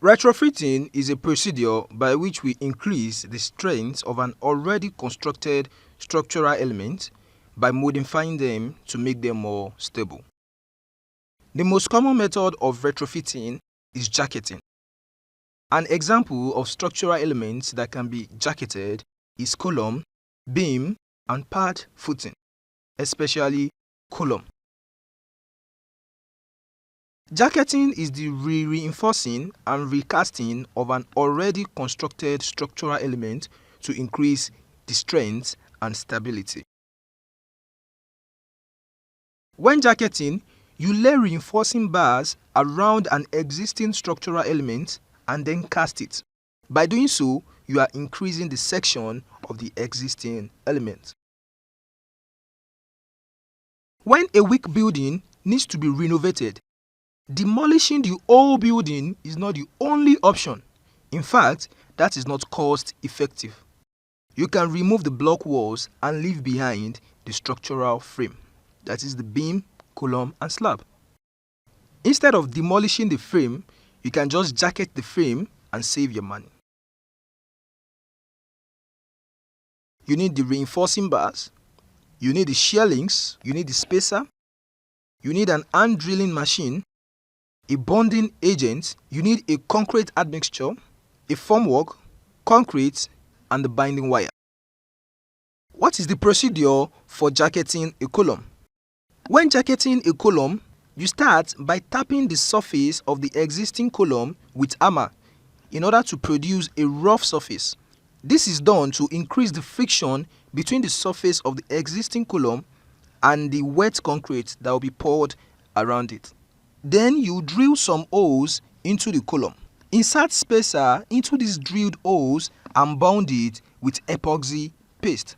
Retrofitting is a procedure by which we increase the strength of an already constructed structural element by modifying them to make them more stable. The most common method of retrofitting is jacketing. An example of structural elements that can be jacketed is column, beam, and pad footing, especially column. Jacketing is the reinforcing and recasting of an already constructed structural element to increase the strength and stability. When jacketing, you lay reinforcing bars around an existing structural element and then cast it. By doing so, you are increasing the section of the existing element. When a weak building needs to be renovated, demolishing the whole building is not the only option. In fact, that is not cost effective. You can remove the block walls and leave behind the structural frame, that is the beam, column, and slab. Instead of demolishing the frame, you can just jacket the frame and save your money. You need the reinforcing bars, you need the shear links, you need the spacer, you need an hand drilling machine, a bonding agent, you need a concrete admixture, a formwork, concrete, and the binding wire. What is the procedure for jacketing a column? When jacketing a column, you start by tapping the surface of the existing column with hammer in order to produce a rough surface. This is done to increase the friction between the surface of the existing column and the wet concrete that will be poured around it. Then you drill some holes into the column. Insert spacer into these drilled holes and bond it with epoxy paste.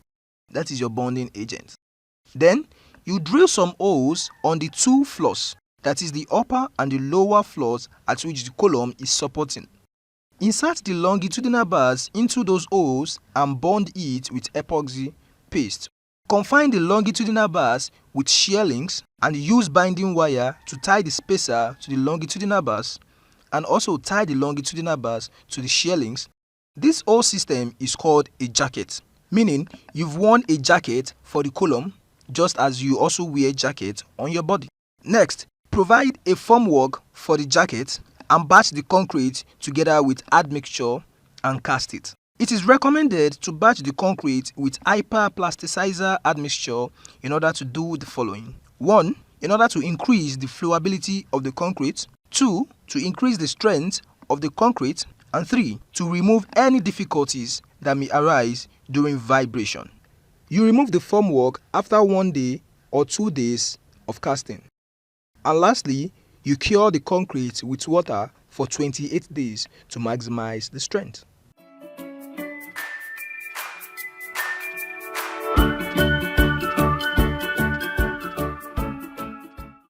That is your bonding agent. Then you drill some holes on the two floors, that is the upper and the lower floors at which the column is supporting. Insert the longitudinal bars into those holes and bond it with epoxy paste. Confine the longitudinal bars with shear links and use binding wire to tie the spacer to the longitudinal bars and also tie the longitudinal bars to the shear links. This whole system is called a jacket, meaning you've worn a jacket for the column just as you also wear jacket on your body. Next, provide a formwork for the jacket and batch the concrete together with admixture and cast it. It is recommended to batch the concrete with hyperplasticizer admixture in order to do the following. 1. In order to increase the flowability of the concrete. 2. To increase the strength of the concrete. And 3. To remove any difficulties that may arise during vibration. You remove the formwork after 1 day or 2 days of casting. And lastly, you cure the concrete with water for 28 days to maximize the strength.